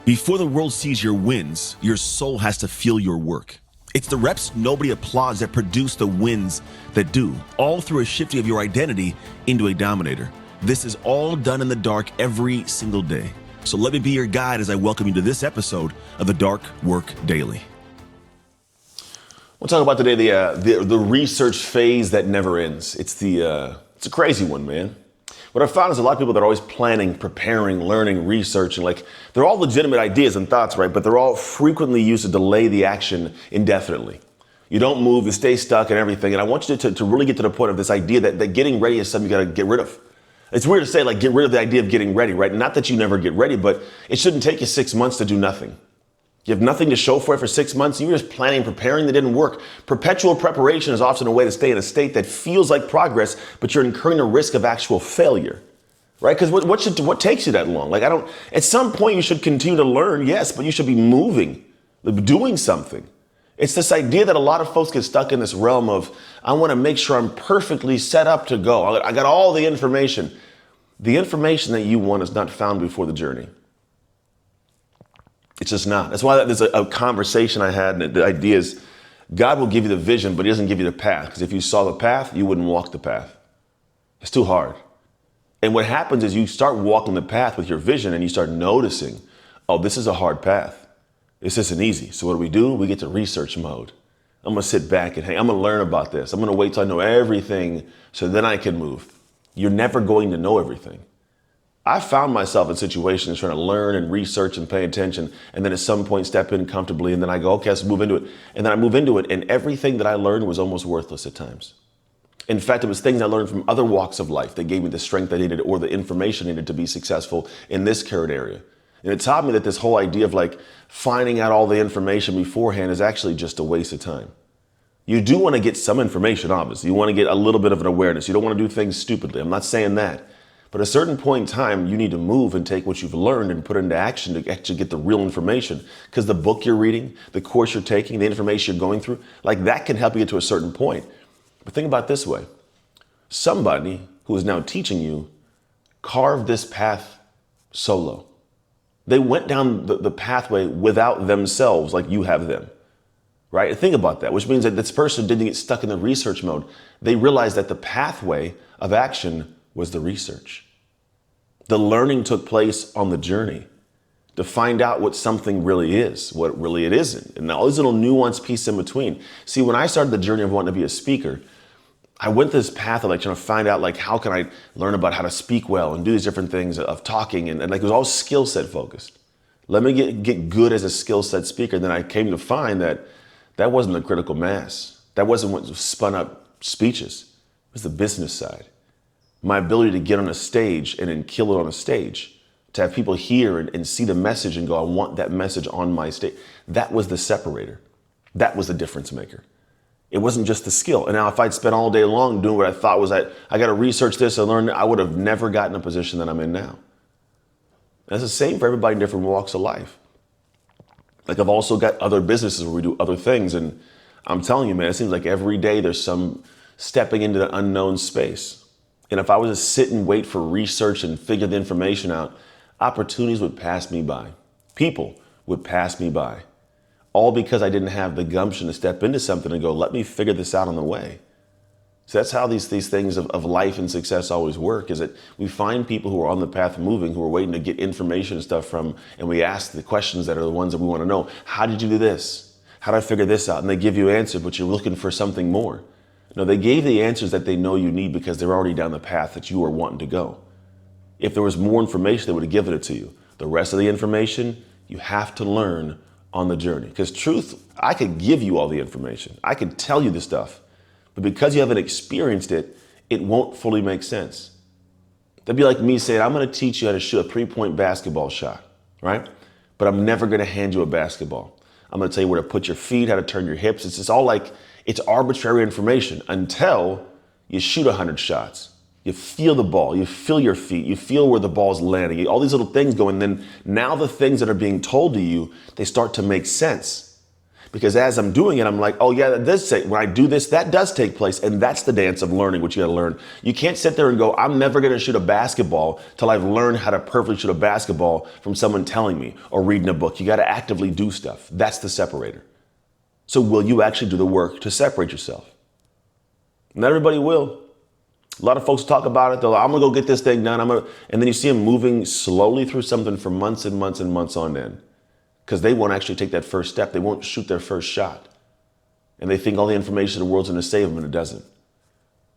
Before the world sees your wins, your soul has to feel your work. It's the reps nobody applauds that produce the wins that do, all through a shifting of your identity into a dominator. This is all done in the dark every single day. So let me be your guide as I welcome you to this episode of the Dark Work Daily. We'll talk about today the research phase that never ends. It's a crazy one, man. What I've found is a lot of people that are always planning, preparing, learning, researching, they're all legitimate ideas and thoughts, right? But they're all frequently used to delay the action indefinitely. You don't move, you stay stuck and everything. And I want you to really get to the point of this idea that getting ready is something you gotta get rid of. It's weird to say, get rid of the idea of getting ready, right? Not that you never get ready, but it shouldn't take you 6 months to do nothing. You have nothing to show for it for 6 months. You were just planning, preparing that didn't work. Perpetual preparation is often a way to stay in a state that feels like progress, but you're incurring a risk of actual failure, right? Because what takes you that long? At some point you should continue to learn, yes, but you should be moving, doing something. It's this idea that a lot of folks get stuck in this realm of, I want to make sure I'm perfectly set up to go. I got all the information. The information that you want is not found before the journey. It's just not. That's why there's a conversation I had, and the idea is God will give you the vision, but he doesn't give you the path. Because if you saw the path, you wouldn't walk the path. It's too hard. And what happens is you start walking the path with your vision and you start noticing, oh, this is a hard path. This isn't easy. So what do? We get to research mode. I'm going to sit back and, hey, I'm going to learn about this. I'm going to wait till I know everything so then I can move. You're never going to know everything. I found myself in situations trying to learn and research and pay attention, and then at some point step in comfortably, and then I go, okay, let's move into it. And then I move into it, and everything that I learned was almost worthless at times. In fact, it was things I learned from other walks of life that gave me the strength I needed or the information I needed to be successful in this current area. And it taught me that this whole idea of finding out all the information beforehand is actually just a waste of time. You do want to get some information, obviously. You want to get a little bit of an awareness. You don't want to do things stupidly. I'm not saying that. But at a certain point in time, you need to move and take what you've learned and put it into action to actually get the real information. Because the book you're reading, the course you're taking, the information you're going through, that can help you get to a certain point. But think about it this way. Somebody who is now teaching you carved this path solo. They went down the pathway without themselves like you have them. Right? Think about that, which means that this person didn't get stuck in the research mode. They realized that the pathway of action was the research. The learning took place on the journey to find out what something really is, what really it isn't, and all these little nuanced pieces in between. See, when I started the journey of wanting to be a speaker, I went this path of trying to find out how can I learn about how to speak well and do these different things of talking, and it was all skill set focused. Let me get good as a skill set speaker. Then I came to find that wasn't the critical mass. That wasn't what spun up speeches. It was the business side. My ability to get on a stage and then kill it on a stage, to have people hear and see the message and go, I want that message on my stage. That was the separator. That was the difference maker. It wasn't just the skill. And now if I'd spent all day long doing what I thought was I got to research this and learn, I would have never gotten a position that I'm in now. That's the same for everybody in different walks of life. I've also got other businesses where we do other things. And I'm telling you, man, it seems like every day there's some stepping into the unknown space. And if I was to sit and wait for research and figure the information out, opportunities would pass me by. People would pass me by. All because I didn't have the gumption to step into something and go, let me figure this out on the way. So that's how these things of life and success always work, is that we find people who are on the path moving, who are waiting to get information and stuff from, and we ask the questions that are the ones that we want to know. How did you do this? How did I figure this out? And they give you an answer, but you're looking for something more. No, they gave the answers that they know you need because they're already down the path that you are wanting to go. If there was more information, they would have given it to you. The rest of the information, you have to learn on the journey. Because truth, I could give you all the information. I could tell you the stuff. But because you haven't experienced it, it won't fully make sense. That'd be like me saying, I'm going to teach you how to shoot a 3-point basketball shot, right? But I'm never going to hand you a basketball. I'm going to tell you where to put your feet, how to turn your hips. It's just all it's arbitrary information until you shoot 100 shots. You feel the ball, you feel your feet, you feel where the ball's landing, all these little things go. And then now the things that are being told to you, they start to make sense. Because as I'm doing it, I'm like, oh yeah, that does when I do this, that does take place. And that's the dance of learning, what you gotta learn. You can't sit there and go, I'm never gonna shoot a basketball till I've learned how to perfectly shoot a basketball from someone telling me or reading a book. You gotta actively do stuff. That's the separator. So will you actually do the work to separate yourself? Not everybody will. A lot of folks talk about it. They're like, I'm gonna go get this thing done. And then you see them moving slowly through something for months and months and months on end. Because they won't actually take that first step. They won't shoot their first shot. And they think all the information in the world's going to save them, and it doesn't.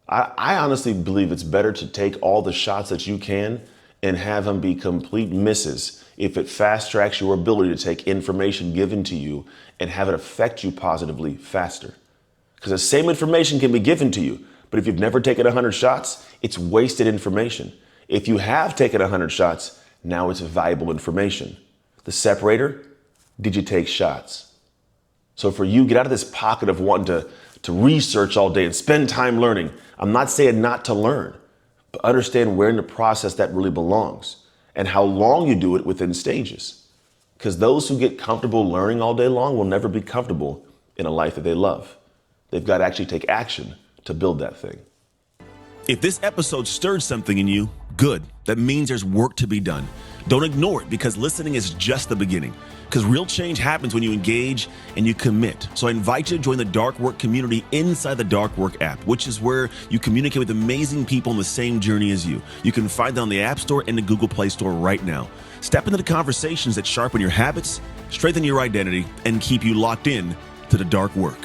I honestly believe it's better to take all the shots that you can and have them be complete misses if it fast tracks your ability to take information given to you and have it affect you positively faster. Because the same information can be given to you, but if you've never taken 100 shots, it's wasted information. If you have taken 100 shots, now it's valuable information. The separator, did you take shots? So for you, get out of this pocket of wanting to research all day and spend time learning. I'm not saying not to learn, but understand where in the process that really belongs and how long you do it within stages. Because those who get comfortable learning all day long will never be comfortable in a life that they love. They've got to actually take action to build that thing. If this episode stirred something in you, good. That means there's work to be done. Don't ignore it, because listening is just the beginning. Because real change happens when you engage and you commit. So I invite you to join the Dark Work community inside the Dark Work app, which is where you communicate with amazing people on the same journey as you. You can find them on the App Store and the Google Play Store right now. Step into the conversations that sharpen your habits, strengthen your identity, and keep you locked in to the Dark Work.